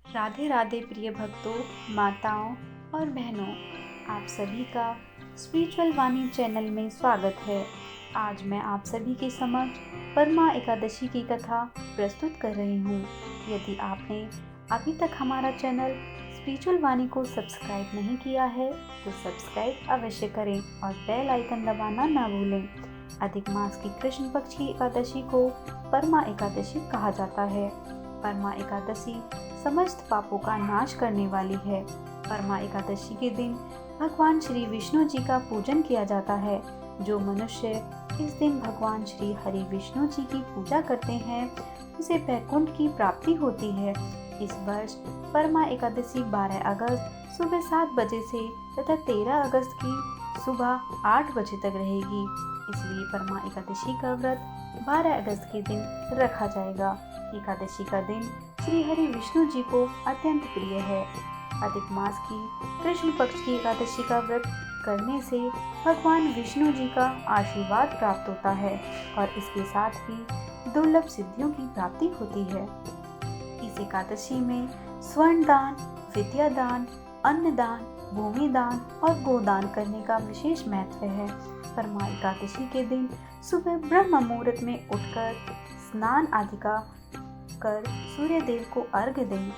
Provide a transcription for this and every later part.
राधे राधे प्रिय भक्तों, माताओं और बहनों, आप सभी का स्पिरिचुअल वाणी चैनल में स्वागत है। आज मैं आप सभी के समक्ष परमा एकादशी की कथा प्रस्तुत कर रही हूँ। यदि आपने अभी तक हमारा चैनल स्पिरिचुअल वाणी को सब्सक्राइब नहीं किया है तो सब्सक्राइब अवश्य करें और बेल आइकन दबाना ना भूलें। अधिक मास की कृष्ण पक्ष की एकादशी को परमा एकादशी कहा जाता है। परमा एकादशी समस्त पापों का नाश करने वाली है। परमा एकादशी के दिन भगवान श्री विष्णु जी का पूजन किया जाता है। जो मनुष्य इस दिन भगवान श्री हरि विष्णु जी की पूजा करते हैं उसे वैकुंठ की प्राप्ति होती है। इस वर्ष परमा एकादशी 12 अगस्त सुबह 7 बजे से तथा 13 अगस्त की सुबह 8 बजे तक रहेगी। इसलिए परमा एकादशी का व्रत 12 अगस्त के दिन रखा जाएगा। एकादशी का दिन श्री हरि विष्णु जी को अत्यंत प्रिय है। अधिक मास की कृष्ण पक्ष की एकादशी का व्रत करने से भगवान विष्णु जी का आशीर्वाद प्राप्त होता है और इसके साथ ही दुर्लभ सिद्धियों की प्राप्ति होती है। इस एकादशी में स्वर्ण दान, विद्या दान, अन्न दान, भूमि दान और गोदान करने का विशेष महत्व है। परमा एकादशी के दिन सुबह ब्रह्म मुहूर्त में उठकर स्नान आदि का कर सूर्य देव को अर्घ्य दें।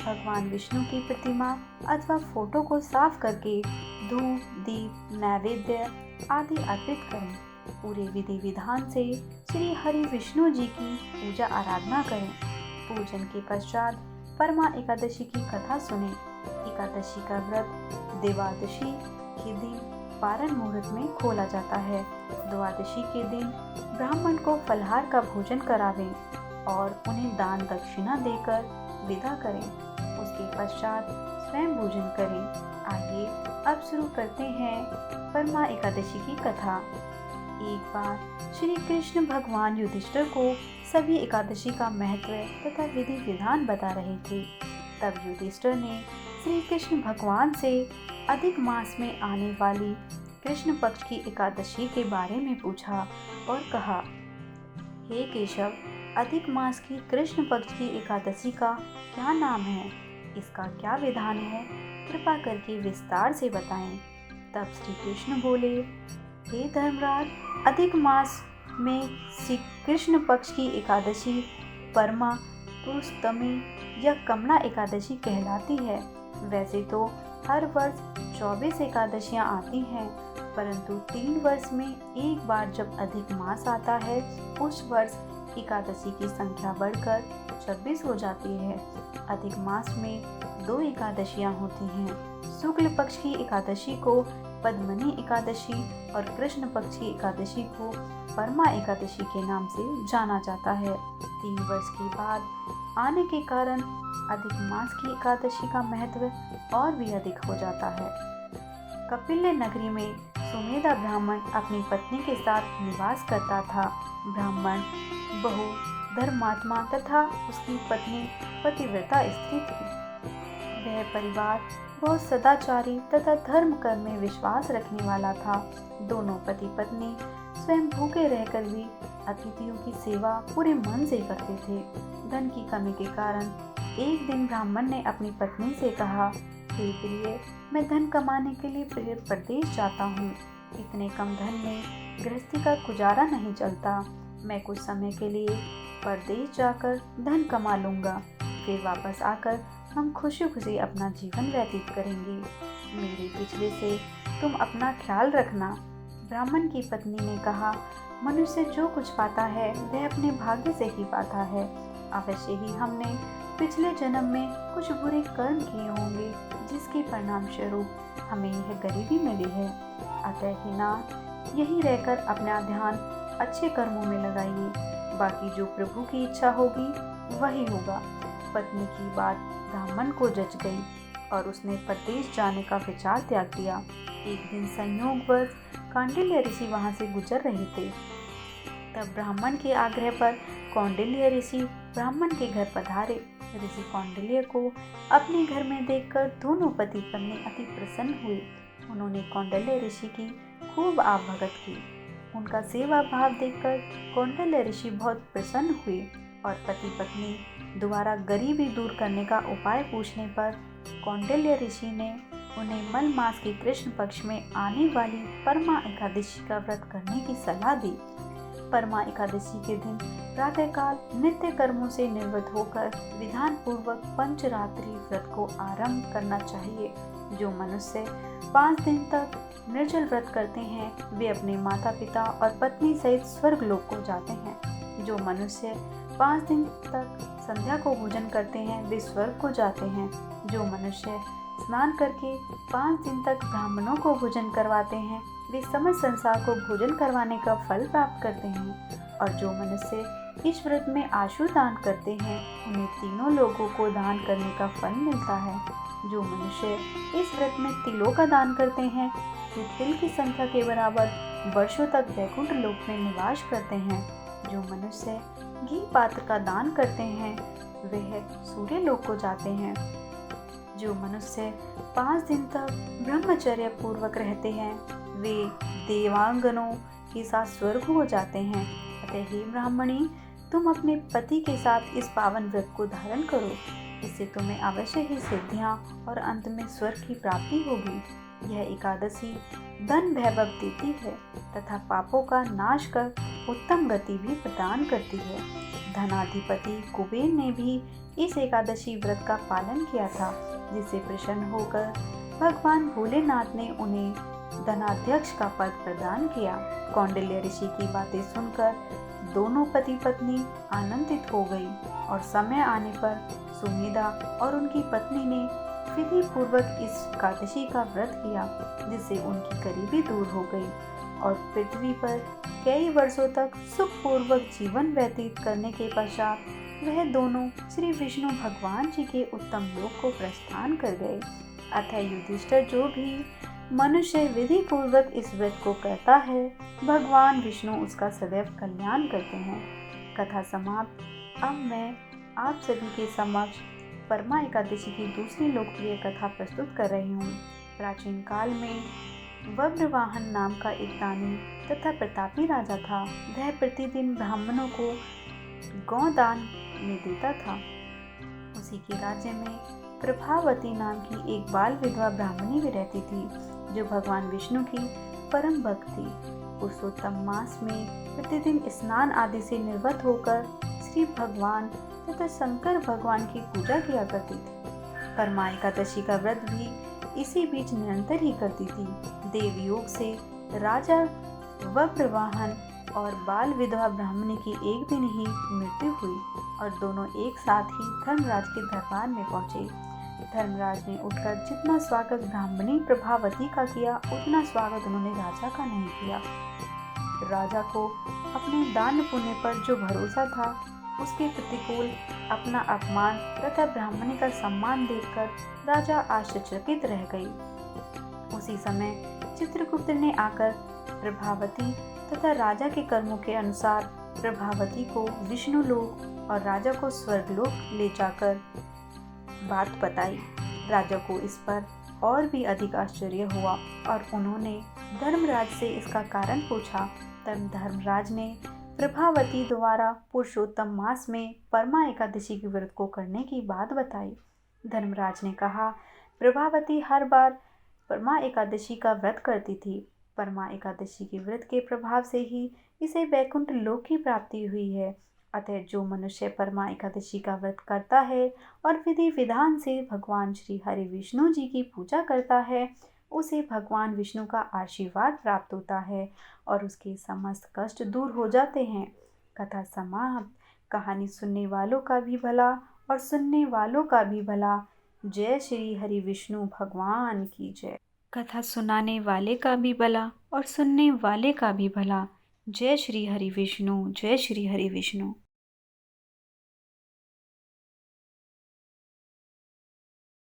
भगवान विष्णु की प्रतिमा अथवा फोटो को साफ करके धूप, दीप, नैवेद्य आदि अर्पित करें। पूरे विधि विधान से श्री हरि विष्णु जी की पूजा आराधना करें। पूजन के पश्चात परमा एकादशी की कथा सुने। एकादशी का व्रत द्वादशी के दिन पारण मुहूर्त में खोला जाता है। द्वादशी के दिन ब्राह्मण को फलाहार का भोजन करावें और उन्हें दान दक्षिणा देकर विदा करें। उसके पश्चात स्वयं भोजन करें। आइए अब शुरू करते हैं परमा एकादशी की कथा। एक बार श्री कृष्ण भगवान युधिष्ठिर को सभी एकादशी का महत्व तथा विधि विधान बता रहे थे। तब युधिष्ठिर ने श्री कृष्ण भगवान से अधिक मास में आने वाली कृष्ण पक्ष की एकादशी के बारे में पूछा और कहा, हे केशव, अधिक मास की कृष्ण पक्ष की एकादशी का क्या नाम है? इसका क्या विधान है? कृपा करके विस्तार से बताएं। तब श्री कृष्ण बोले, हे धर्मराज, अधिक मास में श्री कृष्ण पक्ष की एकादशी परमा पुरुषोत्तमी या कमला एकादशी कहलाती है। वैसे तो हर वर्ष 24 एकादशियां आती हैं, परंतु 3 वर्ष में एक बार जब अधिक मास आता है उस वर्ष एकादशी की संख्या बढ़कर 26 हो जाती है। अधिक मास में 2 एकादशियां होती हैं। शुक्ल पक्ष की एकादशी को पद्मनी एकादशी और कृष्ण पक्ष की एकादशी को परमा एकादशी के नाम से जाना जाता है। 3 वर्ष के बाद आने के कारण अधिक मास की एकादशी का महत्व और भी अधिक हो जाता है। कपिल्य नगरी में सुमेधा ब्राह्मण अपनी पत्नी के साथ निवास करता था। ब्राह्मण बहु धर्मात्मा तथा उसकी पत्नी पतिव्रता स्त्री थी। वह परिवार बहुत सदाचारी तथा धर्म कर्म में विश्वास रखने वाला था। दोनों पति पत्नी स्वयं भूखे रहकर भी अतिथियों की सेवा पूरे मन से करते थे। धन की कमी के कारण एक दिन ब्राह्मण ने अपनी पत्नी से कहा, हे प्रिय, मैं धन कमाने के लिए प्रदेश जाता हूँ। इतने कम धन में गृहस्थी का गुजारा नहीं चलता। मैं कुछ समय के लिए परदेश जाकर धन कमा लूँगा, फिर वापस आकर हम खुशी खुशी अपना जीवन व्यतीत करेंगे। मेरे पिछले से तुम अपना ख्याल रखना। ब्राह्मण की पत्नी ने कहा, मनुष्य जो कुछ पाता है वह अपने भाग्य से ही पाता है। अवश्य ही हमने पिछले जन्म में कुछ बुरे कर्म किए होंगे जिसके परिणाम स्वरूप हमें यह गरीबी मिली है। अतः ही नाथ, यहीं रहकर अपना ध्यान अच्छे कर्मों में लगाइए। बाकी जो प्रभु की इच्छा होगी वही होगा। पत्नी की बात ब्राह्मण को जच गई और उसने परदेश जाने का विचार त्याग दिया। एक दिन संयोगवश कौंडिल्य ऋषि वहां से गुजर रहे थे। तब ब्राह्मण के आग्रह पर कौंडिल्य ऋषि ब्राह्मण के घर पधारे। ऋषि कौंडिल्य को अपने घर में देखकर दोनों पति पत्नी अति प्रसन्न हुए। उन्होंने कौंडिल्य ऋषि की खूब आवभगत की। उनका सेवा भाव देखकर कौंडिल्य ऋषि बहुत प्रसन्न हुए और पति पत्नी द्वारा गरीबी दूर करने का उपाय पूछने पर कौंडिल्य ऋषि ने उन्हें मल मास के कृष्ण पक्ष में आने वाली परमा एकादशी का व्रत करने की सलाह दी। परमा एकादशी के दिन प्रातःकाल नित्य कर्मों से निवृत्त होकर विधान पूर्वक पंचरात्रि व्रत को आरंभ करना चाहिए। जो मनुष्य 5 दिन तक निर्जल व्रत करते हैं वे अपने माता पिता और पत्नी सहित स्वर्ग लोक को जाते हैं। जो मनुष्य 5 दिन तक संध्या को भोजन करते हैं वे स्वर्ग को जाते हैं। जो मनुष्य स्नान करके 5 दिन तक ब्राह्मणों को भोजन करवाते हैं वे समस्त संसार को भोजन करवाने का फल प्राप्त करते हैं। और जो मनुष्य इस व्रत में आशु दान करते हैं उन्हें तीनों लोगों को दान करने का फल मिलता है। जो मनुष्य इस व्रत में तिलों का दान करते हैं वे तिल की संख्या के बराबर वर्षों तक वैकुंठ लोक में निवास करते हैं। जो मनुष्य घी पात्र का दान करते हैं वह सूर्य लोक को जाते हैं। जो मनुष्य 5 दिन तक ब्रह्मचर्य पूर्वक रहते हैं वे देवांगनों के साथ स्वर्ग हो जाते हैं। अतः हे ब्राह्मणी, तुम अपने पति के साथ इस पावन व्रत को धारण करो, इससे तुम्हें अवश्य ही सिद्धियां और अंत में स्वर्ग की प्राप्ति होगी। यह एकादशी धन वैभव देती है तथा पापों का नाश कर उत्तम गति भी प्रदान करती है। धनाधिपति कुबेर ने भी इस एकादशी व्रत का पालन किया था, जिससे प्रसन्न होकर भगवान भोलेनाथ ने उन्हें धनाध्यक्ष का पद प्रदान किया। कौंडिल्य ऋषि की बातें सुनकर दोनों पति पत्नी आनंदित हो गई और समय आने पर सुमेधा और उनकी पत्नी ने विधि पूर्वक इस एकादशी का व्रत किया, जिससे उनकी गरीबी दूर हो गई और पृथ्वी पर कई वर्षों तक सुखपूर्वक जीवन व्यतीत करने के पश्चात वह दोनों श्री विष्णु भगवान जी के उत्तम लोक को प्रस्थान कर गए। अतः युधिष्ठिर, जो भी मनुष्य विधि पूर्वक इस व्रत को करता है भगवान विष्णु उसका सदैव कल्याण करते हैं। कथा समाप्त। अब मैं आप सभी के समक्ष परमा एकादशी की दूसरी लोकप्रिय कथा प्रस्तुत कर रही हूँ। प्राचीन काल में वज्रवाहन नाम का एक दानी तथा प्रतापी राजा था। वह प्रतिदिन ब्राह्मणों को गौदान में देता था। उसी के राज्य में प्रभावती नाम की एक बाल विधवा ब्राह्मणी भी रहती थी, जो भगवान विष्णु की परम भक्त थी। पुरुषोत्तम मास में प्रतिदिन स्नान आदि से निर्वत होकर श्री भगवान तथा शंकर भगवान की पूजा किया करती थी। परमा एकादशी का व्रत भी इसी बीच निरंतर ही करती थी। देव योग से राजा वज्रवाहन और बाल विधवा ब्राह्मणी की एक दिन ही मृत्यु हुई और दोनों एक साथ ही धर्मराज के दरबार में पहुंचे। धर्मराज ने उठकर जितना स्वागत ब्राह्मणी प्रभावती का किया उतना स्वागत उन्होंने राजा का नहीं किया। राजा को अपने दान पुण्य पर जो भरोसा था उसके प्रतिकूल अपना अपमान तथा ब्राह्मणी का सम्मान देखकर राजा आश्चर्यचकित रह गई। उसी समय चित्रगुप्त ने आकर प्रभावती तथा राजा के कर्मों के अनुसार प्रभावती को विष्णु लोक और राजा को स्वर्गलोक ले जाकर बात बताई। राजा को इस पर और भी अधिक आश्चर्य हुआ और उन्होंने धर्मराज से इसका कारण पूछा। तब धर्मराज ने प्रभावती द्वारा पुरुषोत्तम मास में परमा एकादशी के व्रत को करने की बात बताई। धर्मराज ने कहा, प्रभावती हर बार परमा एकादशी का व्रत करती थी। परमा एकादशी के व्रत के प्रभाव से ही इसे वैकुंठ लोक की प्राप्ति हुई है। अतः जो मनुष्य परमा एकादशी का व्रत करता है और विधि विधान से भगवान श्री हरि विष्णु जी की पूजा करता है उसे भगवान विष्णु का आशीर्वाद प्राप्त होता है और उसके समस्त कष्ट दूर हो जाते हैं। कथा समाप्त। कहानी सुनने वालों का भी भला और सुनने वालों का भी भला। जय श्री हरि विष्णु भगवान की जय। कथा सुनाने वाले का भी भला और सुनने वाले का भी भला। जय श्री हरि विष्णु, जय श्री हरि विष्णु।